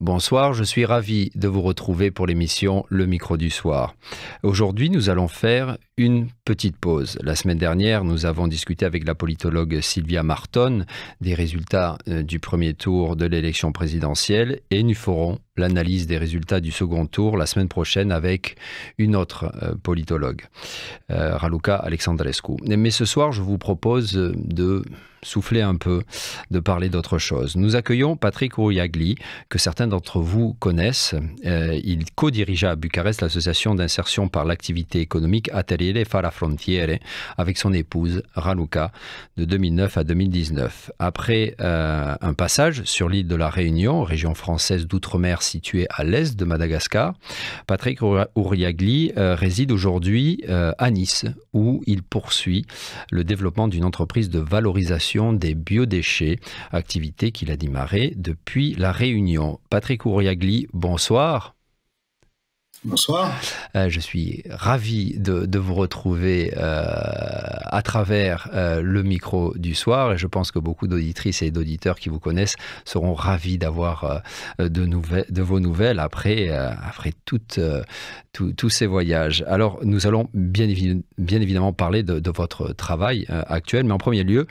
Bonsoir, je suis ravi de vous retrouver pour l'émission Le Micro du Soir. Aujourd'hui, nous allons faire une petite pause. La semaine dernière, nous avons discuté avec la politologue Sylvia Marton des résultats du premier tour de l'élection présidentielle et nous ferons l'analyse des résultats du second tour la semaine prochaine avec une autre politologue, Raluca Alexandrescu. Mais ce soir, je vous propose de souffler un peu, de parler d'autre chose. Nous accueillons Patrick Ouriagli, que certains d'entre vous connaissent. Il co-dirigea à Bucarest l'association d'insertion par l'activité économique Ateliere Fara Frontiere avec son épouse Raluca de 2009 à 2019. Après un passage sur l'île de la Réunion, région française d'outre-mer située à l'est de Madagascar, Patrick Ouriagli réside aujourd'hui à Nice, où il poursuit le développement d'une entreprise de valorisation des biodéchets, activité qu'il a démarrée depuis la Réunion. Patrick Ouriagli, bonsoir. Bonsoir. Je suis ravi de vous retrouver à travers le micro du soir et je pense que beaucoup d'auditrices et d'auditeurs qui vous connaissent seront ravis d'avoir de vos nouvelles après tous ces voyages. Alors, nous allons bien évidemment parler de votre travail actuel, mais en premier lieu,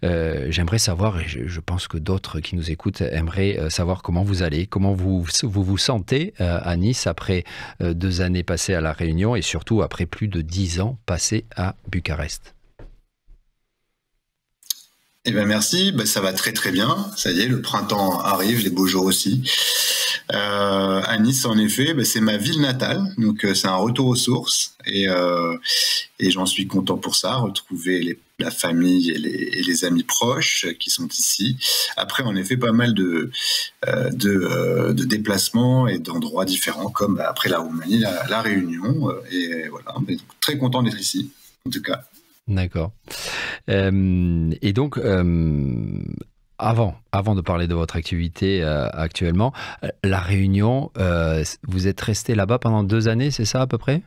j'aimerais savoir, et je pense que d'autres qui nous écoutent aimeraient savoir comment vous allez, comment vous sentez à Nice après 2 années passées à La Réunion et surtout après plus de 10 ans passés à Bucarest. Eh bien merci, ça va très très bien, ça y est, le printemps arrive, les beaux jours aussi. À Nice, en effet, c'est ma ville natale, donc c'est un retour aux sources et j'en suis content pour ça, retrouver la famille et les amis proches qui sont ici. Après, en effet, pas mal de déplacements et d'endroits différents, comme après la Roumanie, la Réunion, et voilà, mais très content d'être ici, en tout cas. D'accord. Et donc, avant de parler de votre activité actuellement, La Réunion, vous êtes resté là-bas pendant 2 années, c'est ça à peu près?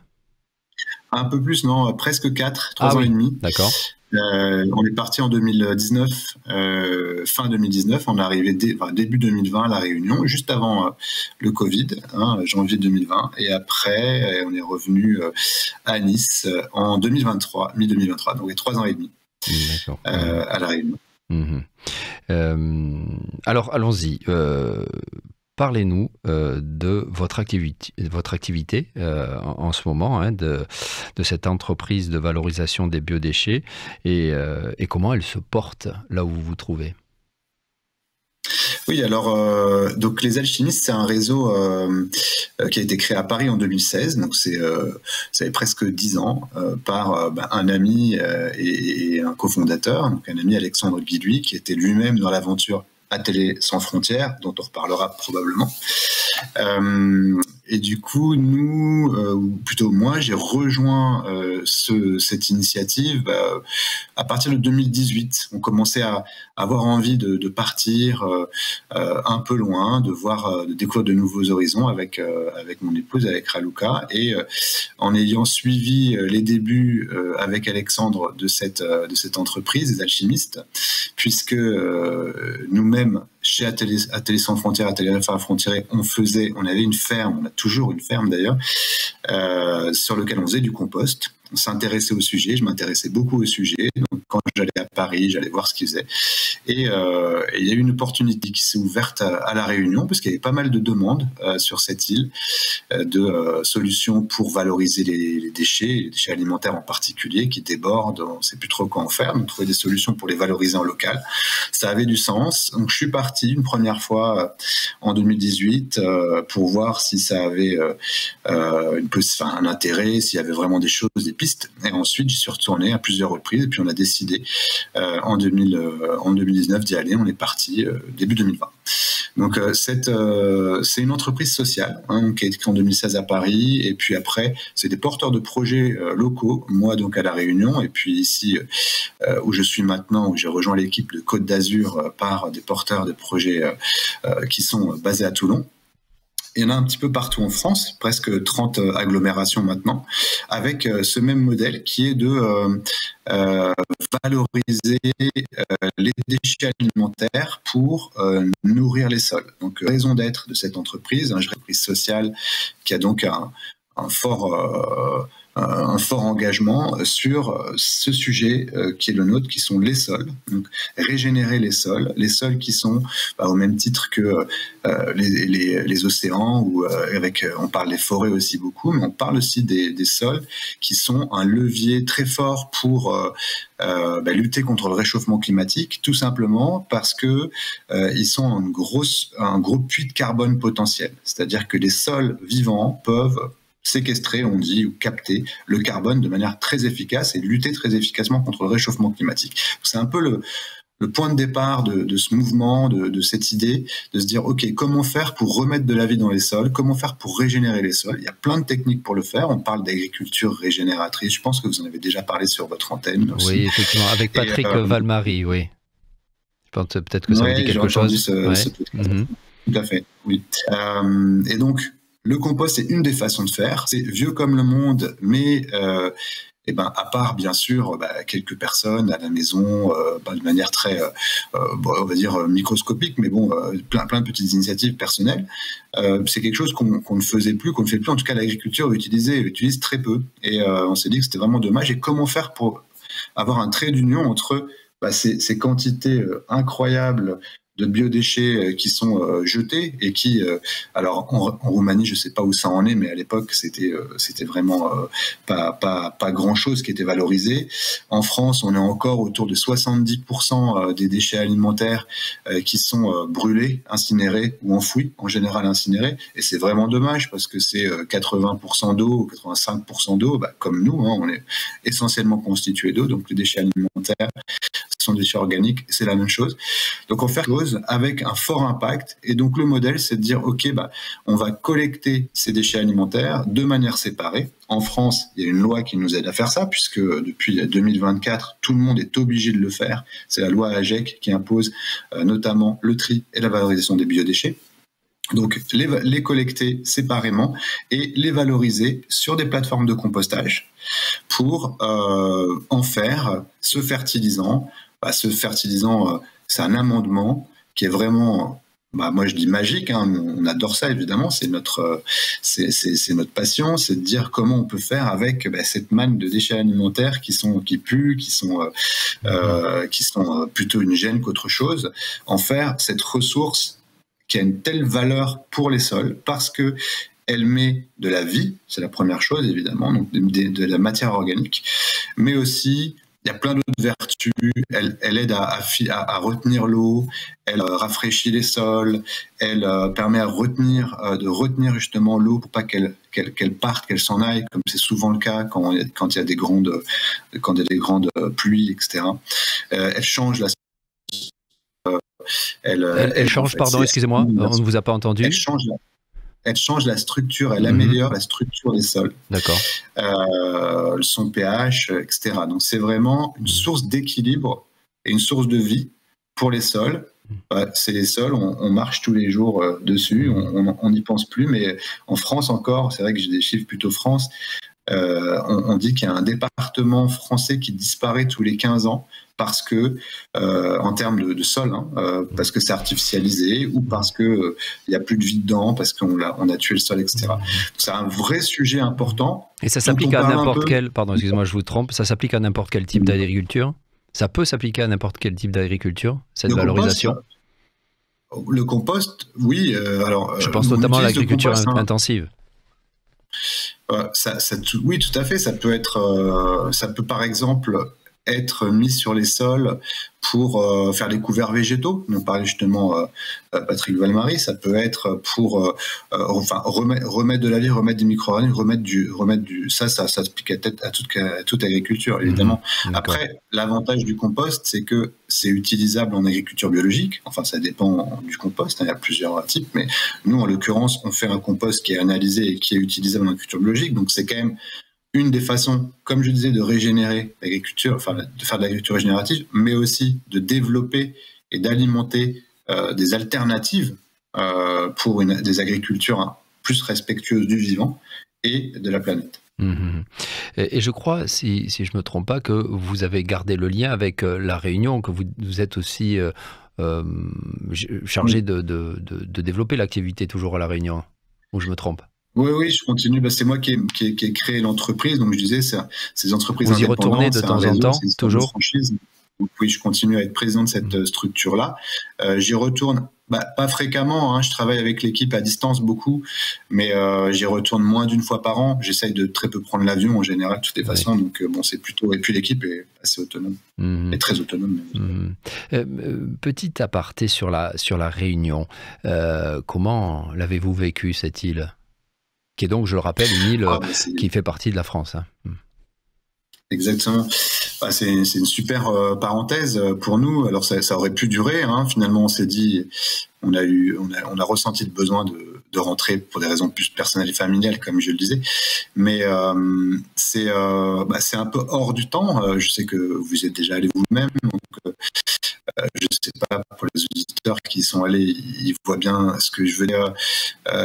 Un peu plus, non, presque 3 ans et demi. D'accord. On est parti en 2019, fin 2019, on est arrivé début 2020 à La Réunion, juste avant le Covid, janvier 2020, et après on est revenu à Nice en 2023, mi-2023, donc 3 ans et demi à La Réunion. Alors allons-y. Parlez-nous de votre activité en ce moment, de cette entreprise de valorisation des biodéchets et comment elle se porte là où vous vous trouvez. Oui, alors donc les alchimistes, c'est un réseau qui a été créé à Paris en 2016, donc ça fait presque 10 ans, par un ami et un cofondateur, donc un ami Alexandre Guidouy, qui était lui-même dans l'aventure Atelier sans frontières, dont on reparlera probablement. Et du coup, nous, ou plutôt moi, j'ai rejoint cette initiative à partir de 2018. On commençait à avoir envie de partir un peu loin, de découvrir de nouveaux horizons avec mon épouse, avec Raluca, et en ayant suivi les débuts avec Alexandre de cette entreprise des alchimistes, puisque nous-mêmes chez Atelier sans frontières, Atelier Fara Frontiere, on avait une ferme, on a toujours une ferme d'ailleurs, sur lequel on faisait du compost. On s'intéressait au sujet, je m'intéressais beaucoup au sujet. Donc quand j'allais à Paris, j'allais voir ce qu'ils faisaient. Et il y a eu une opportunité qui s'est ouverte à La Réunion, parce qu'il y avait pas mal de demandes sur cette île, de solutions pour valoriser les déchets alimentaires en particulier, qui débordent, on ne sait plus trop quoi en faire, donc trouver des solutions pour les valoriser en local. Ça avait du sens. Donc je suis parti une première fois en 2018 pour voir si ça avait un intérêt, s'il y avait vraiment des choses, des pistes. Et ensuite, j'y suis retourné à plusieurs reprises et puis on a décidé en 2019 d'y aller. On est parti début 2020. Donc c'est une entreprise sociale qui a été créée en 2016 à Paris, et puis après c'est des porteurs de projets locaux, moi donc à La Réunion, et puis ici où je suis maintenant, où j'ai rejoint l'équipe de Côte d'Azur par des porteurs de projets qui sont basés à Toulon. il y en a un petit peu partout en France, presque 30 agglomérations maintenant, avec ce même modèle qui est de valoriser les déchets alimentaires pour nourrir les sols. Donc, raison d'être de cette entreprise, une entreprise sociale qui a donc un fort engagement sur ce sujet qui est le nôtre, qui sont les sols. Donc, régénérer les sols qui sont au même titre que les océans, ou on parle des forêts aussi beaucoup, mais on parle aussi des sols qui sont un levier très fort pour lutter contre le réchauffement climatique, tout simplement parce que ils sont un gros puits de carbone potentiel. C'est-à-dire que les sols vivants peuvent séquestrer, on dit, ou capter le carbone de manière très efficace et lutter très efficacement contre le réchauffement climatique. C'est un peu le point de départ de ce mouvement, de cette idée, de se dire, OK, comment faire pour remettre de la vie dans les sols? Comment faire pour régénérer les sols? Il y a plein de techniques pour le faire. On parle d'agriculture régénératrice. Je pense que vous en avez déjà parlé sur votre antenne aussi. Oui, effectivement, avec Patrick Valmarie, oui. Je pense peut-être que ça vous dit quelque chose. Tout à fait, oui. Et donc, le compost, c'est une des façons de faire. C'est vieux comme le monde, mais à part, bien sûr, quelques personnes à la maison, de manière très, on va dire, microscopique, mais bon, plein de petites initiatives personnelles. C'est quelque chose qu'on ne faisait plus, qu'on ne fait plus. En tout cas, l'agriculture utilise très peu. Et on s'est dit que c'était vraiment dommage. Et comment faire pour avoir un trait d'union entre ces quantités incroyables de biodéchets qui sont jetés et qui, alors en Roumanie, je ne sais pas où ça en est, mais à l'époque, c'était vraiment pas grand-chose qui était valorisé. En France, on est encore autour de 70% des déchets alimentaires qui sont brûlés, incinérés ou enfouis, en général incinérés. Et c'est vraiment dommage parce que c'est 80% d'eau, 85% d'eau, comme nous, on est essentiellement constitué d'eau, donc les déchets alimentaires sont des déchets organiques, c'est la même chose. Donc on fait quelque chose avec un fort impact, et donc le modèle, c'est de dire, OK, on va collecter ces déchets alimentaires de manière séparée. En France, il y a une loi qui nous aide à faire ça, puisque depuis 2024, tout le monde est obligé de le faire. C'est la loi AGEC qui impose notamment le tri et la valorisation des biodéchets. Donc, les collecter séparément et les valoriser sur des plateformes de compostage pour en faire ce fertilisant. Ce fertilisant, c'est un amendement qui est vraiment, moi je dis magique, on adore ça évidemment, c'est notre passion, c'est de dire comment on peut faire avec cette manne de déchets alimentaires qui puent, qui sont plutôt une gêne qu'autre chose, en faire cette ressource qui a une telle valeur pour les sols parce que elle met de la vie, c'est la première chose évidemment, donc de la matière organique, mais aussi il y a plein d'autres vertus. Elle aide à retenir l'eau, elle rafraîchit les sols, elle permet de retenir justement l'eau pour pas qu'elle parte, qu'elle s'en aille, comme c'est souvent le cas quand il y a des grandes pluies, etc. Elle change la Elle change, pardon, excusez-moi, on ne vous a pas entendu. Elle change la structure, elle améliore la structure des sols. D'accord. Son pH, etc. Donc c'est vraiment une source d'équilibre et une source de vie pour les sols. C'est les sols, on marche tous les jours dessus, on n'y pense plus, mais en France encore, c'est vrai que j'ai des chiffres plutôt France, on dit qu'il y a un département français qui disparaît tous les 15 ans parce que, en termes de sol, parce que c'est artificialisé ou parce qu'il n'y a plus de vie dedans, parce qu'on a tué le sol, etc. Donc, c'est un vrai sujet important. Et ça s'applique à n'importe quel, pardon, excusez-moi, je vous trompe, ça s'applique à n'importe quel type d'agriculture? Ça peut s'appliquer à n'importe quel type d'agriculture, cette valorisation? Le compost, oui. Je pense notamment à l'agriculture intensive. Oui, tout à fait. Ça peut par exemple être mis sur les sols pour faire des couverts végétaux. On parlait justement Patrick Valmarie. Ça peut être pour remettre de la vie, remettre des micro-organismes, ça s'applique à toute agriculture, évidemment. Après, l'avantage du compost, c'est que c'est utilisable en agriculture biologique. Enfin, ça dépend du compost. Il y a plusieurs types, mais nous, en l'occurrence, on fait un compost qui est analysé et qui est utilisable en agriculture biologique. Donc, c'est quand même une des façons, comme je disais, de régénérer l'agriculture, de faire de l'agriculture régénérative, mais aussi de développer et d'alimenter des alternatives pour des agricultures plus respectueuse du vivant et de la planète. Mmh. Et je crois, si je ne me trompe pas, que vous avez gardé le lien avec La Réunion, que vous êtes aussi chargé de développer l'activité toujours à La Réunion, ou je me trompe? Oui, je continue. C'est moi qui ai créé l'entreprise. Donc, je disais, ces entreprises Vous y retournez indépendantes, de c'est un temps en réseau, temps, c'est une sorte de toujours? franchise. Donc, oui, je continue à être président de cette structure-là. J'y retourne, pas fréquemment, hein, je travaille avec l'équipe à distance beaucoup, mais j'y retourne moins d'une fois par an. J'essaye de très peu prendre l'avion en général, de toutes les façons. Donc, bon, c'est plutôt... Et puis, l'équipe est assez autonome, et très autonome. Petit aparté sur la Réunion. Comment l'avez-vous vécu, cette île? Qui est donc, je le rappelle, une île qui fait partie de la France. Hein. Exactement. C'est une super parenthèse pour nous. Alors ça aurait pu durer. Hein. Finalement, on s'est dit, on a ressenti le besoin de rentrer pour des raisons plus personnelles et familiales, comme je le disais. Mais c'est un peu hors du temps. Je sais que vous êtes déjà allé vous-même. Donc, je ne sais pas, pour les auditeurs qui sont allés, ils voient bien ce que je veux dire.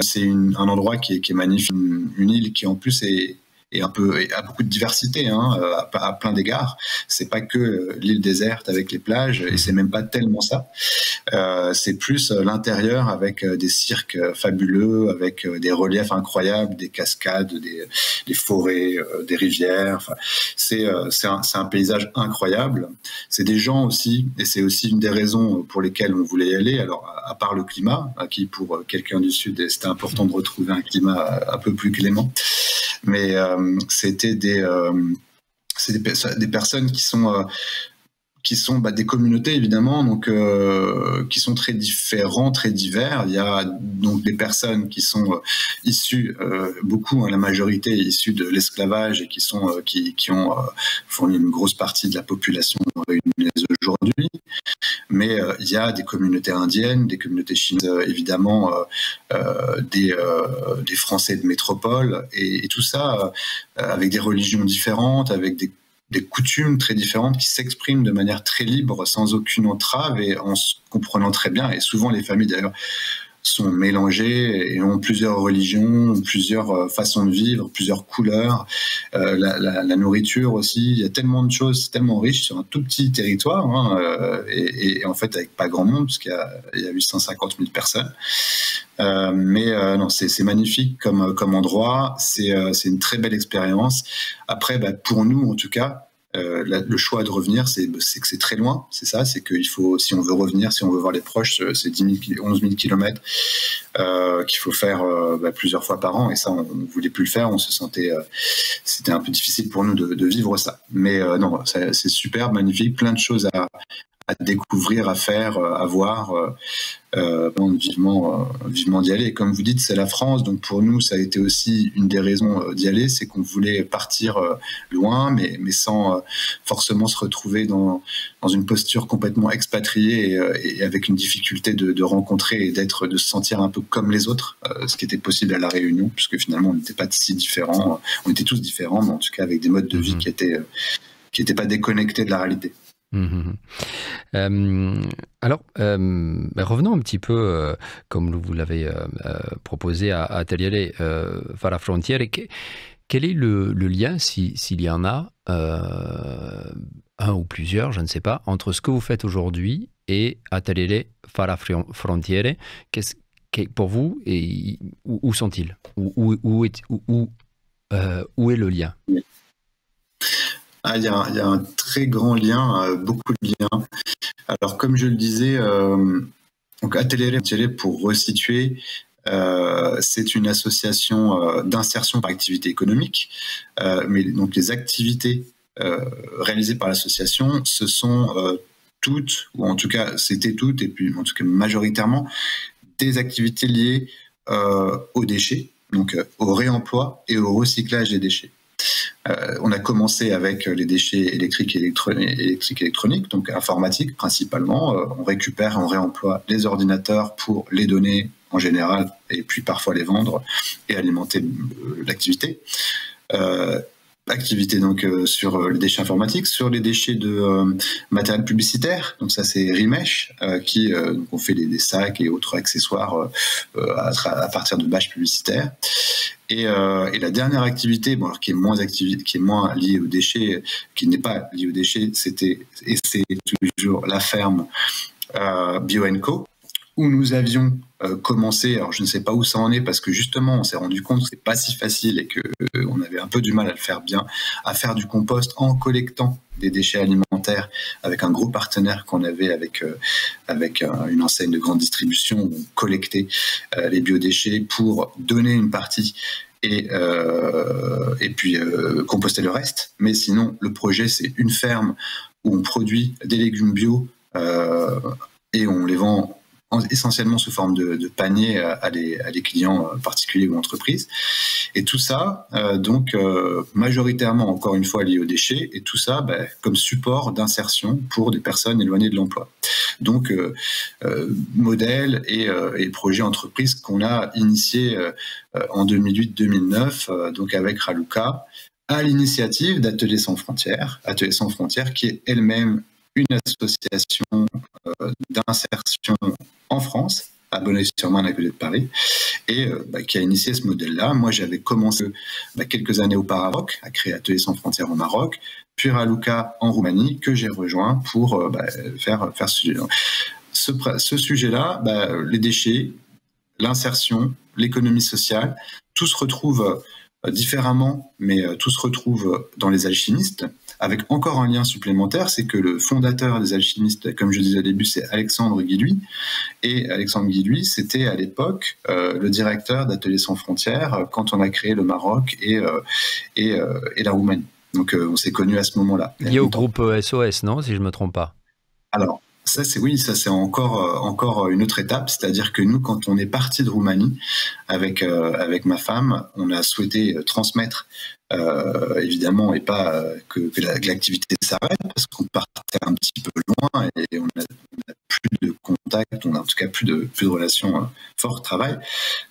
C'est un endroit qui est magnifique, une île qui en plus a beaucoup de diversité, hein, à plein d'égards. C'est pas que l'île déserte avec les plages, et c'est même pas tellement ça. C'est plus l'intérieur avec des cirques fabuleux, avec des reliefs incroyables, des cascades, des forêts, des rivières. Enfin, c'est un paysage incroyable. C'est des gens aussi, et c'est aussi une des raisons pour lesquelles on voulait y aller. Alors, à part le climat, qui pour quelqu'un du Sud, c'était important de retrouver un climat un peu plus clément. Mais c'était des personnes qui sont des communautés évidemment, donc qui sont très différents, très divers. Il y a donc des personnes qui sont issues, beaucoup, hein, la majorité est issue de l'esclavage et qui ont fourni une grosse partie de la population réunionnaise aujourd'hui. Mais il y a des communautés indiennes, des communautés chinoises, évidemment, des Français de métropole, et tout ça avec des religions différentes, avec des coutumes très différentes qui s'expriment de manière très libre, sans aucune entrave et en se comprenant très bien. Et souvent, les familles, d'ailleurs, sont mélangées et ont plusieurs religions, plusieurs façons de vivre, plusieurs couleurs. La nourriture aussi, il y a tellement de choses, c'est tellement riche sur un tout petit territoire, hein, et en fait avec pas grand monde, parce qu'il y a 850 000 personnes. Mais non, c'est magnifique comme endroit, c'est une très belle expérience. Après, pour nous en tout cas, le choix de revenir, c'est que c'est très loin, c'est ça, c'est qu'il faut, si on veut revenir, si on veut voir les proches, c'est 11 000 kilomètres qu'il faut faire plusieurs fois par an, et ça, on ne voulait plus le faire, on se sentait, c'était un peu difficile pour nous de vivre ça. Mais non, c'est super, magnifique, plein de choses à découvrir, à faire, à voir, vivement d'y aller. Et comme vous dites, c'est la France, donc pour nous, ça a été aussi une des raisons d'y aller, c'est qu'on voulait partir loin, mais sans forcément se retrouver dans une posture complètement expatriée et avec une difficulté de rencontrer et de se sentir un peu comme les autres, ce qui était possible à La Réunion, puisque finalement, on n'était pas si différents, on était tous différents, mais en tout cas avec des modes de vie qui étaient pas déconnectés de la réalité. Alors, revenons un petit peu, comme vous l'avez proposé à Atelier Fara Frontiere. Quel est le lien, s'il y en a, un ou plusieurs, je ne sais pas, entre ce que vous faites aujourd'hui et Atelier Fara Frontiere? Pour vous, et où sont-ils? Où est le lien? Il y a un très grand lien, beaucoup de liens. Alors, comme je le disais, donc Atelier, pour resituer, c'est une association d'insertion par activité économique. Mais donc, les activités réalisées par l'association, ce sont toutes, ou en tout cas, c'était toutes, et puis en tout cas majoritairement, des activités liées aux déchets, donc au réemploi et au recyclage des déchets. On a commencé avec les déchets électriques et électroniques, donc informatiques principalement. On récupère et on réemploie les ordinateurs pour les donner en général, et puis parfois les vendre et alimenter l'activité. activité donc sur les déchets informatiques, sur les déchets de matériel publicitaire. Donc ça c'est Rimesh qui donc on fait des sacs et autres accessoires à partir de bâches publicitaires. Et la dernière activité, bon, alors qui est moins liée aux déchets, qui n'est pas liée aux déchets, c'est toujours la ferme Bio & Co, où nous avions commencé, alors je ne sais pas où ça en est, parce que justement on s'est rendu compte que c'est pas si facile et qu'on avait un peu du mal à le faire bien, à faire du compost en collectant des déchets alimentaires avec un gros partenaire qu'on avait avec une enseigne de grande distribution où on collectait les biodéchets pour donner une partie et puis composter le reste. Mais sinon, le projet, c'est une ferme où on produit des légumes bio et on les vend essentiellement sous forme de panier à des clients particuliers ou entreprises. Et tout ça, donc majoritairement, encore une fois, lié aux déchets, et tout ça comme support d'insertion pour des personnes éloignées de l'emploi. Donc, modèle et projet entreprise qu'on a initié en 2008-2009, donc avec Raluca, à l'initiative d'Ateliers sans frontières. Ateliers sans frontières qui est elle-même une association d'insertion en France, à Bonneuil-sur-Marne, à côté de Paris, et qui a initié ce modèle-là. Moi, j'avais commencé quelques années auparavant à créer Ateliers sans frontières au Maroc, puis Raluca en Roumanie, que j'ai rejoint pour faire ce sujet-là. Ce sujet-là, les déchets, l'insertion, l'économie sociale, tout se retrouve différemment, mais tout se retrouve dans les alchimistes, avec encore un lien supplémentaire, c'est que le fondateur des alchimistes, comme je disais au début, c'est Alexandre Guillouis. Et Alexandre Guillouis, c'était à l'époque le directeur d'Ateliers sans frontières quand on a créé le Maroc et la Roumanie. Donc on s'est connus à ce moment-là. Lié au groupe SOS, non, si je ne me trompe pas. Alors, ça c'est encore une autre étape, c'est-à-dire que nous, quand on est parti de Roumanie avec ma femme, on a souhaité transmettre évidemment, et pas que l'activité s'arrête, parce qu'on partait un petit peu loin et on a plus de contact, on a en tout cas plus de relations fortes, travail.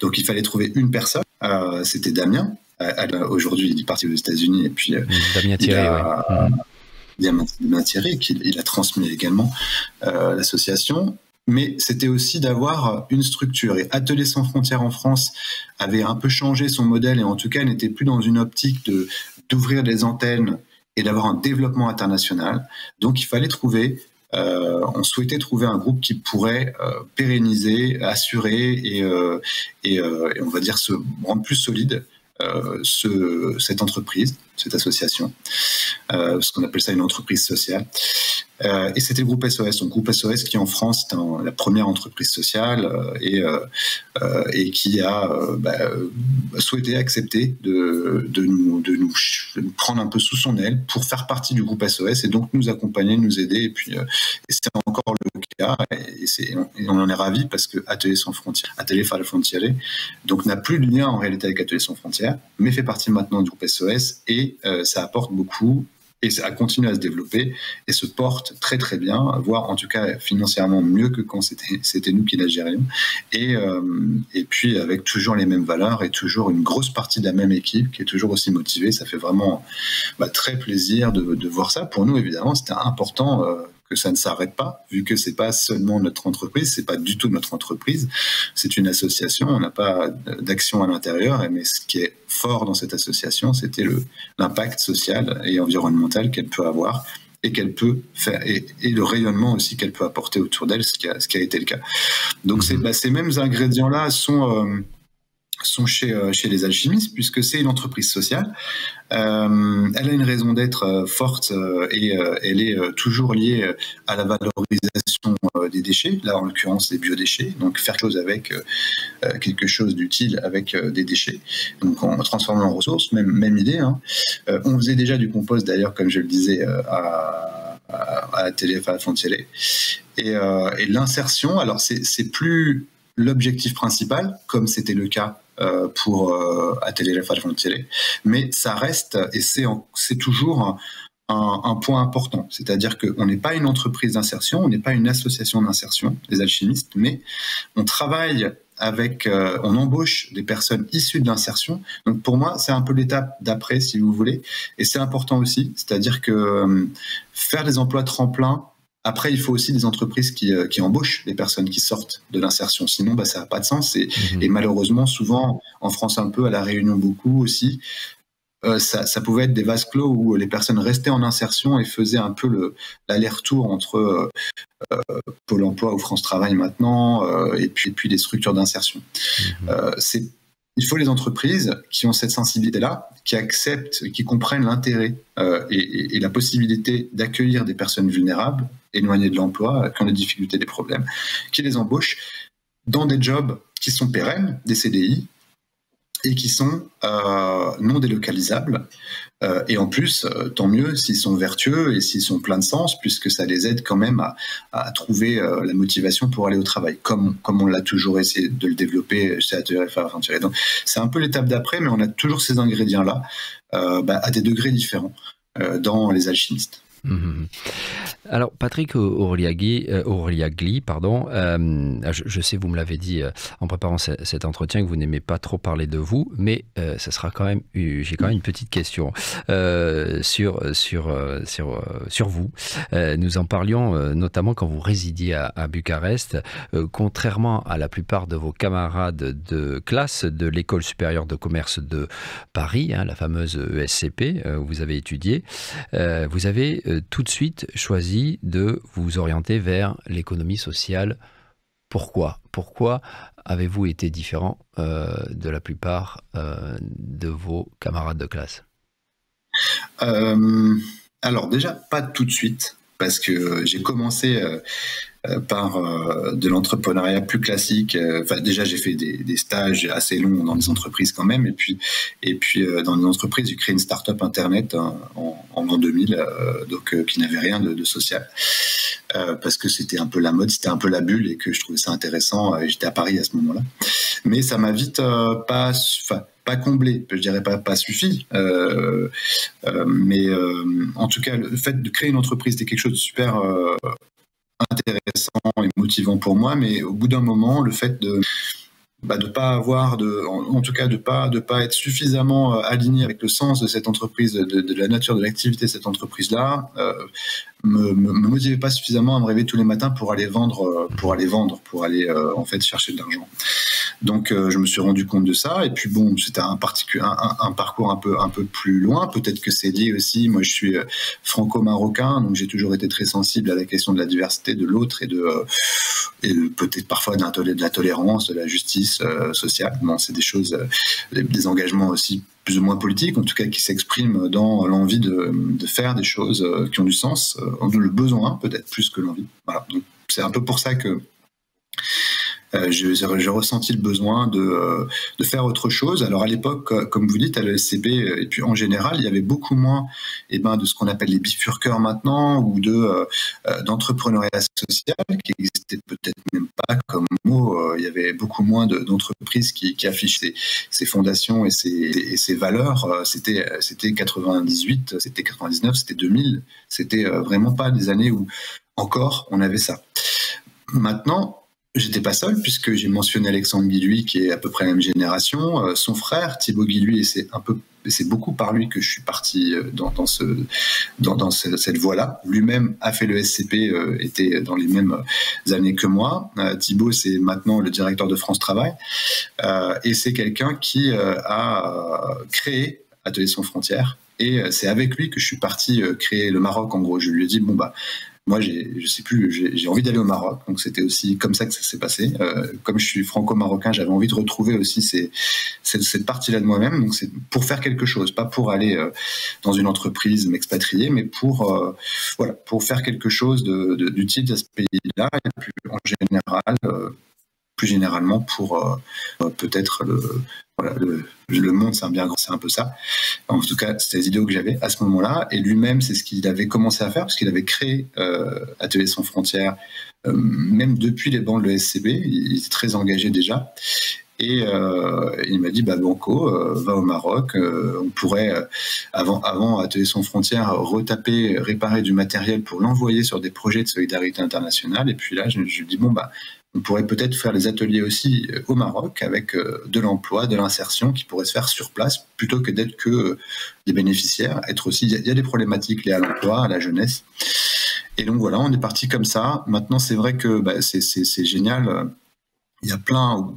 Donc il fallait trouver une personne, c'était Damien. Aujourd'hui, il est parti aux États-Unis et puis Damien Thierry, Damien Thierry, il a transmis également l'association. Mais c'était aussi d'avoir une structure. Et Ateliers sans frontières en France avait un peu changé son modèle et en tout cas n'était plus dans une optique d'ouvrir des antennes et d'avoir un développement international. Donc il fallait on souhaitait trouver un groupe qui pourrait pérenniser, assurer et on va dire se rendre plus solide cette entreprise, cette association, ce qu'on appelle ça une entreprise sociale. Et c'était le groupe SOS. Donc, groupe SOS qui en France est la première entreprise sociale et qui a souhaité accepter de nous prendre un peu sous son aile pour faire partie du groupe SOS et donc nous accompagner, nous aider. Et puis, c'est encore le cas et on en est ravis parce que Ateliers sans frontières, Ateliers sans frontières, donc n'a plus de lien en réalité avec Ateliers sans frontières, mais fait partie maintenant du groupe SOS et ça apporte beaucoup. Et ça continue à se développer et se porte très très bien, voire en tout cas financièrement mieux que quand c'était nous qui la gérions. Et puis avec toujours les mêmes valeurs et toujours une grosse partie de la même équipe qui est toujours aussi motivée. Ça fait vraiment très plaisir de voir ça. Pour nous, évidemment, c'était important que ça ne s'arrête pas, vu que c'est pas seulement notre entreprise, c'est pas du tout notre entreprise, c'est une association, on n'a pas d'action à l'intérieur, mais ce qui est fort dans cette association, c'était l'impact social et environnemental qu'elle peut avoir et qu'elle peut faire, et le rayonnement aussi qu'elle peut apporter autour d'elle, ce qui a été le cas. Donc ces mêmes ingrédients-là sont chez les alchimistes, puisque c'est une entreprise sociale. Elle a une raison d'être forte et elle est toujours liée à la valorisation des déchets, là en l'occurrence des biodéchets, donc faire quelque chose d'utile avec des déchets, donc en transformant en ressources, même idée. On faisait déjà du compost d'ailleurs, comme je le disais, à Frontières. Et l'insertion, alors c'est plus l'objectif principal, comme c'était le cas pour Ateliers Frontières, mais ça reste, et c'est toujours un point important, c'est-à-dire qu'on n'est pas une entreprise d'insertion, on n'est pas une association d'insertion, les alchimistes, mais on travaille on embauche des personnes issues de l'insertion. Donc pour moi, c'est un peu l'étape d'après, si vous voulez, et c'est important aussi, c'est-à-dire que faire des emplois tremplins. Après, il faut aussi des entreprises qui embauchent les personnes qui sortent de l'insertion. Sinon, ça n'a pas de sens. Et malheureusement, souvent, en France un peu, à La Réunion beaucoup aussi, ça pouvait être des vases clos où les personnes restaient en insertion et faisaient un peu l'aller-retour entre Pôle emploi ou France Travail maintenant, et puis les structures d'insertion. Il faut les entreprises qui ont cette sensibilité-là, qui acceptent, qui comprennent l'intérêt et la possibilité d'accueillir des personnes vulnérables, éloignées de l'emploi, qui ont des difficultés, des problèmes, qui les embauchent dans des jobs qui sont pérennes, des CDI, et qui sont non délocalisables. Et en plus, tant mieux s'ils sont vertueux et s'ils sont pleins de sens, puisque ça les aide quand même à trouver la motivation pour aller au travail, comme on l'a toujours essayé de le développer chez Atelier FR Aventurier. Donc, c'est un peu l'étape d'après, mais on a toujours ces ingrédients-là, à des degrés différents, dans les alchimistes. Alors, Patrick Ourliagli, je sais, vous me l'avez dit en préparant cet entretien, que vous n'aimez pas trop parler de vous, mais ça sera quand même, j'ai quand même une petite question sur vous. Nous en parlions notamment quand vous résidiez à Bucarest. Contrairement à la plupart de vos camarades de classe de l'École supérieure de commerce de Paris, la fameuse ESCP, où vous avez étudié, vous avez tout de suite choisi de vous orienter vers l'économie sociale. Pourquoi avez-vous été différent de la plupart de vos camarades de classe? Alors déjà, pas tout de suite, parce que j'ai commencé par de l'entrepreneuriat plus classique. Déjà, j'ai fait des stages assez longs dans les entreprises quand même, et puis dans les entreprises, j'ai créé une start-up internet en l'an 2000, qui n'avait rien de social, parce que c'était un peu la mode, c'était un peu la bulle, et que je trouvais ça intéressant. J'étais à Paris à ce moment-là, mais ça m'a vite pas comblé, je dirais pas suffi, mais en tout cas, le fait de créer une entreprise, c'était quelque chose de super intéressant et motivant pour moi, mais au bout d'un moment, le fait de pas avoir en tout cas de pas être suffisamment aligné avec le sens de cette entreprise, de la nature de l'activité de cette entreprise-là, me motivait pas suffisamment à me réveiller tous les matins pour aller vendre, pour aller en fait chercher de l'argent. Donc je me suis rendu compte de ça, et puis bon, c'était un parcours un peu plus loin. Peut-être que c'est lié aussi, moi je suis franco-marocain, donc j'ai toujours été très sensible à la question de la diversité de l'autre, et peut-être parfois de la tolérance, de la justice sociale. Bon, c'est des choses, des engagements aussi plus ou moins politiques, en tout cas qui s'expriment dans l'envie de faire des choses qui ont du sens, le besoin peut-être plus que l'envie. Voilà. Donc, c'est un peu pour ça que j'ai ressenti le besoin de faire autre chose. Alors à l'époque, comme vous dites, à l'ESCP, et puis en général, il y avait beaucoup moins de ce qu'on appelle les bifurqueurs maintenant, ou d'entrepreneuriat social, qui existait peut-être même pas comme mot. Il y avait beaucoup moins d'entreprises qui affichent ces fondations et ces valeurs. C'était 98, c'était 99, c'était 2000. C'était vraiment pas des années où encore on avait ça. Maintenant, j'étais pas seul, puisque j'ai mentionné Alexandre Guilluy, qui est à peu près la même génération, son frère Thibaut Guilluy, et c'est beaucoup par lui que je suis parti dans cette voie-là. Lui-même a fait le SCP, était dans les mêmes années que moi. Thibaut, c'est maintenant le directeur de France Travail, et c'est quelqu'un qui a créé Atelier Sans Frontières, et c'est avec lui que je suis parti créer le Maroc. En gros, je lui ai dit moi, j'ai envie d'aller au Maroc, donc c'était aussi comme ça que ça s'est passé. Comme je suis franco-marocain, j'avais envie de retrouver aussi cette partie-là de moi-même. Donc c'est pour faire quelque chose, pas pour aller dans une entreprise, m'expatrier, mais pour faire quelque chose d'utile à ce pays-là, et puis plus généralement pour peut-être le monde, c'est un peu ça. En tout cas, c'était les idéaux que j'avais à ce moment-là. Et lui-même, c'est ce qu'il avait commencé à faire, parce qu'il avait créé Atelier Sans Frontières, même depuis les bancs de l'ESCB. Il était très engagé déjà. Et il m'a dit, Banco, va au Maroc. On pourrait, avant Atelier Sans Frontières, réparer du matériel pour l'envoyer sur des projets de solidarité internationale. Et puis là, je lui dis, on pourrait peut-être faire les ateliers aussi au Maroc avec de l'emploi, de l'insertion qui pourrait se faire sur place plutôt que d'être que des bénéficiaires. Être aussi, il y a des problématiques liées à l'emploi, à la jeunesse. Et donc voilà, on est parti comme ça. Maintenant, c'est vrai que c'est génial. Il y a plein.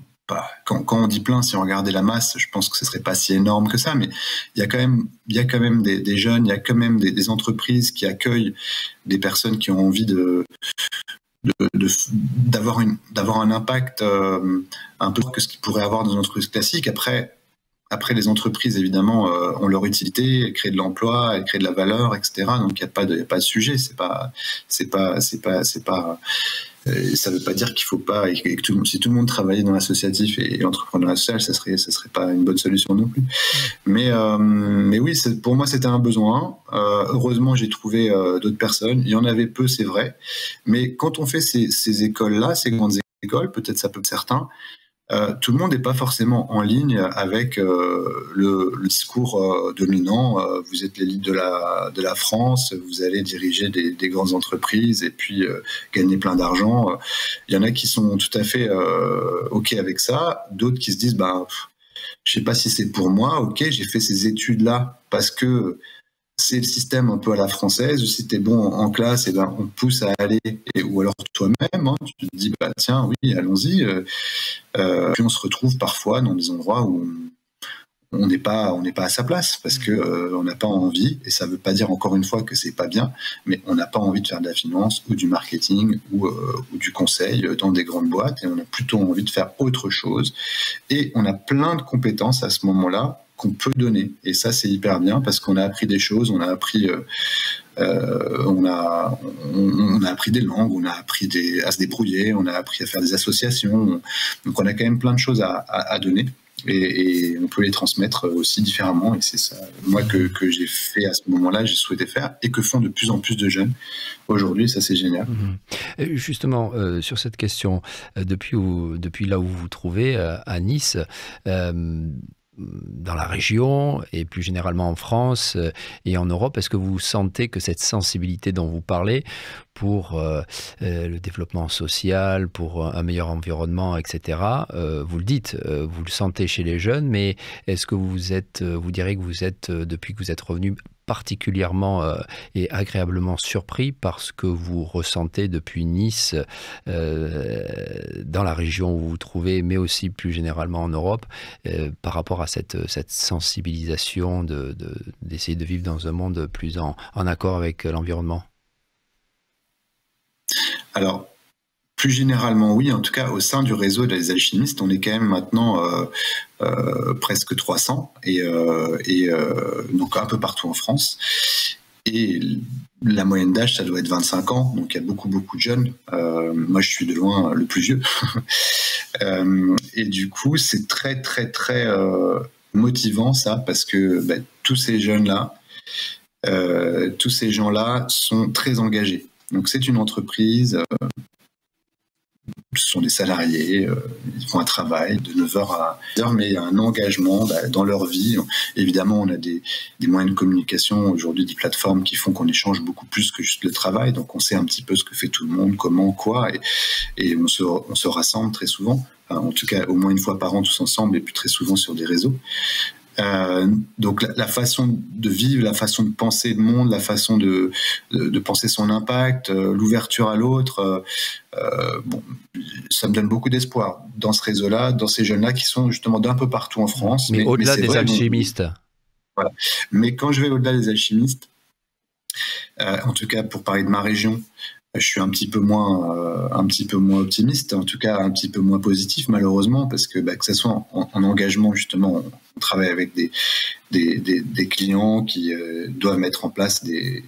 Quand on dit plein, si on regardait la masse, je pense que ce serait pas si énorme que ça, mais il y a quand même des jeunes, il y a quand même des entreprises qui accueillent des personnes qui ont envie d'avoir un impact un peu que ce qu'ils pourraient avoir dans une entreprise classique. Après les entreprises, évidemment, ont leur utilité, elles créent de l'emploi, elles créent de la valeur, etc. Donc il n'y a pas de sujet. Ça ne veut pas dire qu'il faut pas, et que si tout le monde travaillait dans l'associatif et l'entrepreneuriat social, ça serait pas une bonne solution non plus. Mais oui, pour moi, c'était un besoin. Heureusement, j'ai trouvé d'autres personnes. Il y en avait peu, c'est vrai. Mais quand on fait ces écoles-là, ces grandes écoles, peut-être ça peut être certains, tout le monde n'est pas forcément en ligne avec le discours dominant. Vous êtes l'élite de la France, vous allez diriger des grandes entreprises et puis gagner plein d'argent. Il y en a qui sont tout à fait OK avec ça, d'autres qui se disent je sais pas si c'est pour moi. OK, j'ai fait ces études-là parce que c'est le système un peu à la française. Si tu es bon en classe, on te pousse à aller, ou alors toi-même, tu te dis tiens, oui, allons-y. Puis on se retrouve parfois dans des endroits où on n'est pas à sa place parce que on n'a pas envie, et ça veut pas dire encore une fois que c'est pas bien, mais on n'a pas envie de faire de la finance ou du marketing ou du conseil dans des grandes boîtes, et on a plutôt envie de faire autre chose, et on a plein de compétences à ce moment-là qu'on peut donner, et ça c'est hyper bien parce qu'on a appris des choses, on a appris on a appris des langues, on a appris à se débrouiller, on a appris à faire des associations, donc on a quand même plein de choses à donner, et on peut les transmettre aussi différemment, et c'est ça moi que j'ai fait à ce moment-là, j'ai souhaité faire, et que font de plus en plus de jeunes aujourd'hui, ça c'est génial. Justement, sur cette question, depuis là où vous vous trouvez, à Nice, dans la région et plus généralement en France et en Europe, est-ce que vous sentez que cette sensibilité dont vous parlez pour le développement social, pour un meilleur environnement, etc., vous le dites, vous le sentez chez les jeunes, mais est-ce que vous direz que vous êtes, depuis que vous êtes revenu, particulièrement et agréablement surpris par ce que vous ressentez depuis Nice, dans la région où vous vous trouvez, mais aussi plus généralement en Europe, par rapport à cette sensibilisation d'essayer de vivre dans un monde plus en accord avec l'environnement? Alors, plus généralement, oui. En tout cas, au sein du réseau des alchimistes, on est quand même maintenant presque 300, et donc un peu partout en France. Et la moyenne d'âge, ça doit être 25 ans, donc il y a beaucoup, beaucoup de jeunes. Moi, je suis de loin le plus vieux. Et du coup, c'est très, très, très motivant, ça, parce que tous ces jeunes-là, tous ces gens-là sont très engagés. Donc, c'est une entreprise... ce sont des salariés, ils font un travail de 9h à 10h, mais il y a un engagement dans leur vie. Évidemment, on a des moyens de communication aujourd'hui, des plateformes qui font qu'on échange beaucoup plus que juste le travail, donc on sait un petit peu ce que fait tout le monde, comment, quoi, et on se rassemble très souvent, en tout cas au moins une fois par an tous ensemble, et puis très souvent sur des réseaux. Donc la façon de vivre, la façon de penser le monde, la façon de penser son impact, l'ouverture à l'autre, ça me donne beaucoup d'espoir dans ce réseau-là, dans ces jeunes-là qui sont justement d'un peu partout en France. Mais au-delà des alchimistes. Voilà. Mais quand je vais au-delà des alchimistes, en tout cas pour parler de ma région, je suis un petit peu moins optimiste, en tout cas un petit peu moins positif malheureusement, parce que ce soit en engagement justement, on travaille avec des clients qui doivent mettre en place des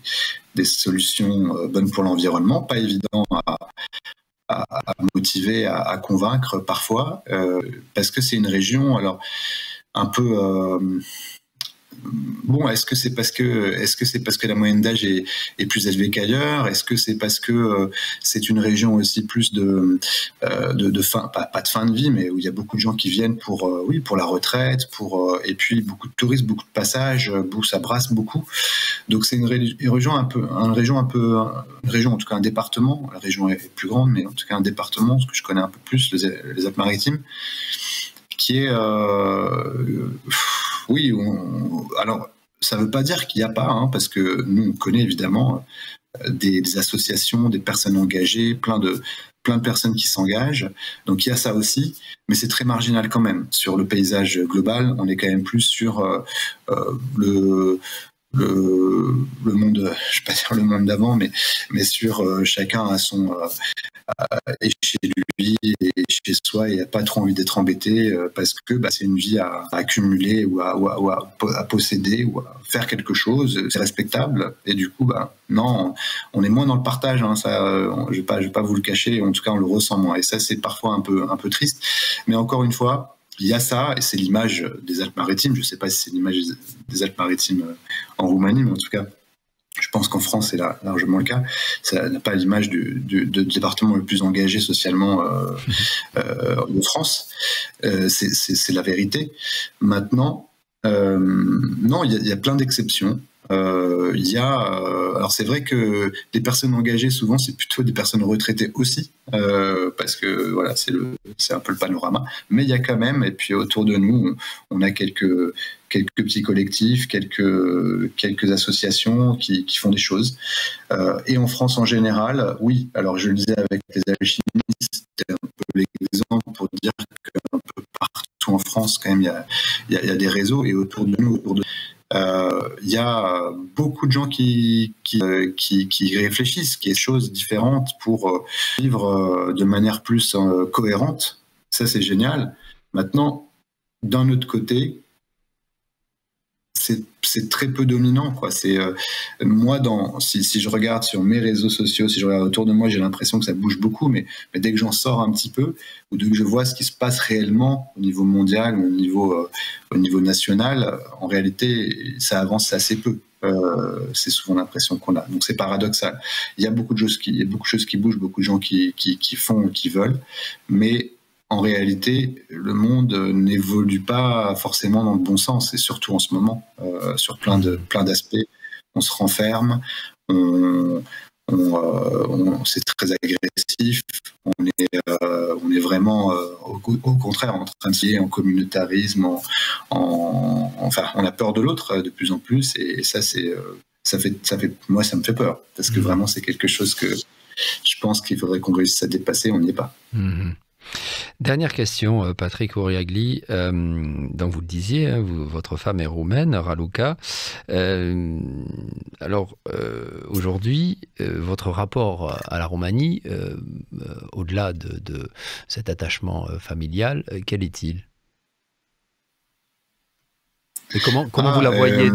solutions bonnes pour l'environnement, pas évident à motiver, à convaincre parfois, parce que c'est une région alors un peu bon, est-ce que c'est parce que la moyenne d'âge est plus élevée qu'ailleurs? Est-ce que c'est parce que c'est une région aussi plus de fin, pas de fin de vie, mais où il y a beaucoup de gens qui viennent pour la retraite, et puis beaucoup de touristes, beaucoup de passages, où ça brasse beaucoup. Donc c'est une région en tout cas un département. La région est plus grande, mais en tout cas un département, ce que je connais un peu plus, les Alpes-Maritimes, qui est alors ça ne veut pas dire qu'il n'y a pas, hein, parce que nous on connaît évidemment des associations, des personnes engagées, plein de personnes qui s'engagent. Donc il y a ça aussi, mais c'est très marginal quand même. Sur le paysage global, on est quand même plus sur le monde, je ne vais pas dire le monde d'avant, mais sur chacun à son et chez lui et chez soi, et n'a pas trop envie d'être embêté parce que c'est une vie à accumuler ou à posséder ou à faire quelque chose, c'est respectable. Et du coup, non, on est moins dans le partage, hein, ça, je vais pas vous le cacher, en tout cas on le ressent moins. Et ça, c'est parfois un peu triste. Mais encore une fois, il y a ça, et c'est l'image des Alpes-Maritimes. Je ne sais pas si c'est l'image des Alpes-Maritimes en Roumanie, mais en tout cas, je pense qu'en France, c'est largement le cas. Ça n'a pas l'image du département le plus engagé socialement de France. C'est la vérité. Maintenant, non, il y a plein d'exceptions. Alors c'est vrai que les personnes engagées, souvent, c'est plutôt des personnes retraitées aussi, parce que voilà, c'est un peu le panorama. Mais il y a quand même, et puis autour de nous, on a quelques petits collectifs, quelques associations qui font des choses. Et en France en général, oui. Alors je le disais avec les alchimistes, c'était un peu l'exemple pour dire qu'un peu partout en France, quand même, il y a des réseaux, et autour de nous, il y a beaucoup de gens qui réfléchissent, qui ont des choses différentes pour vivre de manière plus cohérente. Ça, c'est génial. Maintenant, d'un autre côté, c'est très peu dominant, quoi. Moi, si je regarde sur mes réseaux sociaux, si je regarde autour de moi, j'ai l'impression que ça bouge beaucoup, mais dès que j'en sors un petit peu, ou dès que je vois ce qui se passe réellement au niveau mondial, au niveau national, en réalité, ça avance assez peu. C'est souvent l'impression qu'on a. Donc c'est paradoxal. Il y a beaucoup de choses qui bougent, beaucoup de gens qui font, qui veulent, mais en réalité, le monde n'évolue pas forcément dans le bon sens, et surtout en ce moment, sur plein d'aspects. On se renferme, c'est très agressif, on est vraiment, au contraire, en train de s'y en communautarisme, enfin, on a peur de l'autre de plus en plus, et ça, moi, ça me fait peur, parce que vraiment, c'est quelque chose que je pense qu'il faudrait qu'on réussisse à dépasser, on n'y est pas. Dernière question, Patrick Ouriagli. Donc vous le disiez, hein, votre femme est roumaine, Raluca. Alors aujourd'hui, votre rapport à la Roumanie, au-delà de cet attachement familial, quel est-il? Et comment vous la voyez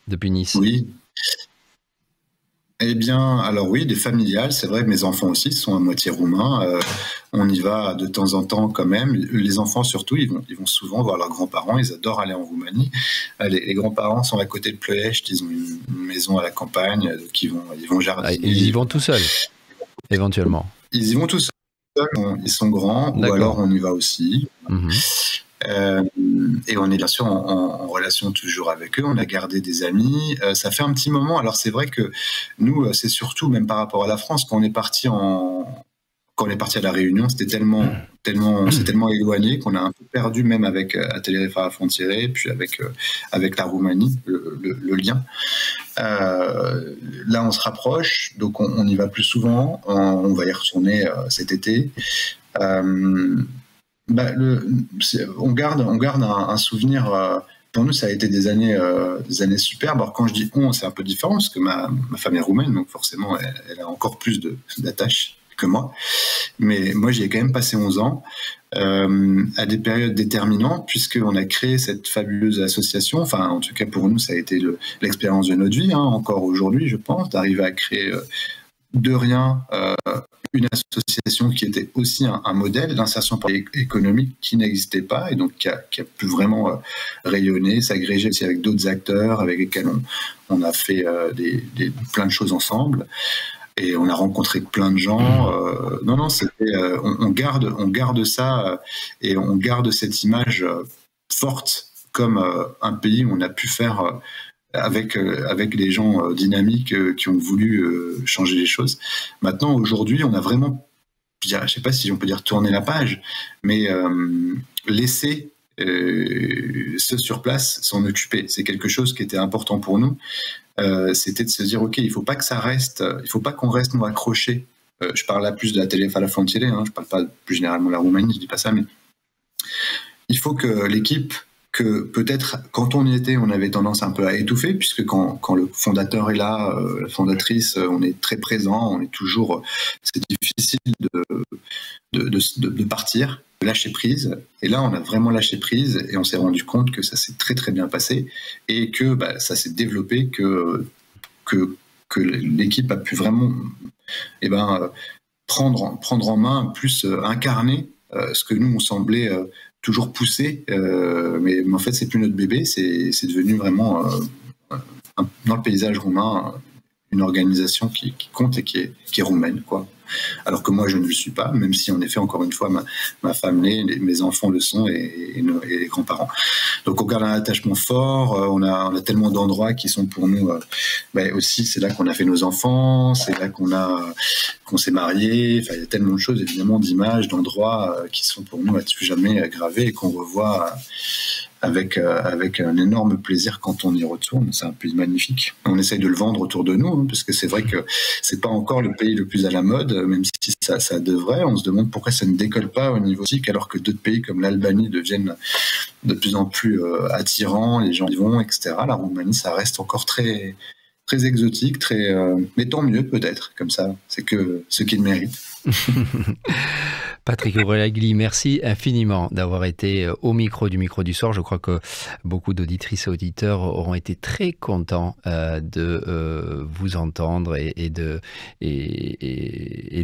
depuis Nice? Oui. Eh bien, alors oui, des familiales, c'est vrai que mes enfants aussi sont à moitié roumains. On y va de temps en temps quand même. Les enfants surtout, ils vont souvent voir leurs grands-parents. Ils adorent aller en Roumanie. Les grands-parents sont à côté de Ploiești. Ils ont une maison à la campagne, donc ils vont jardiner. Ils y vont tout seuls, éventuellement. Ils y vont tout seuls. Ils sont grands, ou alors on y va aussi. Et on est bien sûr en relation toujours avec eux. On a gardé des amis. Ça fait un petit moment. Alors c'est vrai que nous, c'est surtout même par rapport à la France, quand on est parti à la Réunion, c'était tellement éloigné qu'on a un peu perdu, même avec Tenerife à Frontiere, puis avec la Roumanie, le lien. Là, on se rapproche, donc on y va plus souvent. On va y retourner cet été. On garde un souvenir. Pour nous, ça a été des années superbes. Alors quand je dis on, c'est un peu différent parce que ma femme est roumaine, donc forcément, elle a encore plus d'attache que moi. Mais moi, j'y ai quand même passé 11 ans, à des périodes déterminantes, puisqu'on a créé cette fabuleuse association. Enfin, en tout cas, pour nous, ça a été l'expérience de notre vie, hein, encore aujourd'hui, je pense, d'arriver à créer de rien une association qui était aussi un modèle d'insertion économique qui n'existait pas et donc qui a pu vraiment rayonner, s'agréger aussi avec d'autres acteurs avec lesquels on a fait plein de choses ensemble. Et on a rencontré plein de gens. Non, c'était, on garde ça et on garde cette image forte comme un pays où on a pu faire avec les gens dynamiques qui ont voulu changer les choses. Maintenant, aujourd'hui, on a vraiment, je ne sais pas si on peut dire tourner la page, mais laisser ceux sur place s'en occuper. C'est quelque chose qui était important pour nous. C'était de se dire, OK, il faut pas qu'on reste nous accrochés. Je parle là plus de la télé, enfin la frontière, hein, je parle pas plus généralement de la Roumanie, je dis pas ça, mais il faut que l'équipe, que peut-être quand on y était, on avait tendance un peu à étouffer, puisque quand le fondateur est là, la fondatrice, on est très présent, on est toujours, c'est difficile de partir, de lâcher prise. Et là, on a vraiment lâché prise et on s'est rendu compte que ça s'est très très bien passé et que ça s'est développé, que l'équipe a pu vraiment prendre en main, plus incarner ce que nous on semblait toujours pousser, mais en fait c'est plus notre bébé, c'est devenu vraiment dans le paysage roumain une organisation qui compte et qui est roumaine, quoi. Alors que moi je ne le suis pas, même si en effet encore une fois ma femme l'est, mes enfants le sont et les grands-parents. Donc on garde un attachement fort, on a tellement d'endroits qui sont pour nous aussi, c'est là qu'on a fait nos enfants, c'est là qu'on s'est mariés, enfin il y a tellement de choses évidemment, d'images, d'endroits qui sont pour nous à tout jamais gravés et qu'on revoit avec un énorme plaisir quand on y retourne. C'est un pays magnifique. On essaye de le vendre autour de nous, parce que c'est vrai que c'est pas encore le pays le plus à la mode, même si ça devrait. On se demande pourquoi ça ne décolle pas au niveau physique, alors que d'autres pays comme l'Albanie deviennent de plus en plus attirants, les gens y vont, etc. La Roumanie, ça reste encore très, très exotique, mais tant mieux peut-être, comme ça. C'est que ce qu'ils méritent. Patrick Ourélagli, merci infiniment d'avoir été au micro du soir. Je crois que beaucoup d'auditrices et auditeurs auront été très contents de vous entendre et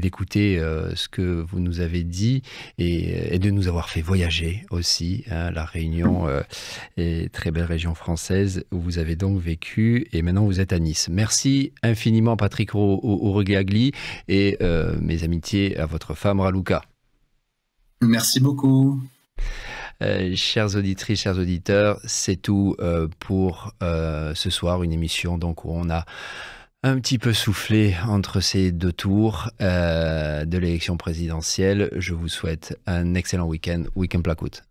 d'écouter ce que vous nous avez dit et de nous avoir fait voyager aussi. La Réunion est très belle région française où vous avez donc vécu et maintenant vous êtes à Nice. Merci infiniment Patrick Ourélagli et mes amitiés à votre femme Raluca. Merci beaucoup. Chères auditrices, chers auditeurs, c'est tout pour ce soir, une émission donc où on a un petit peu soufflé entre ces deux tours de l'élection présidentielle. Je vous souhaite un excellent week-end. Week-end placoute.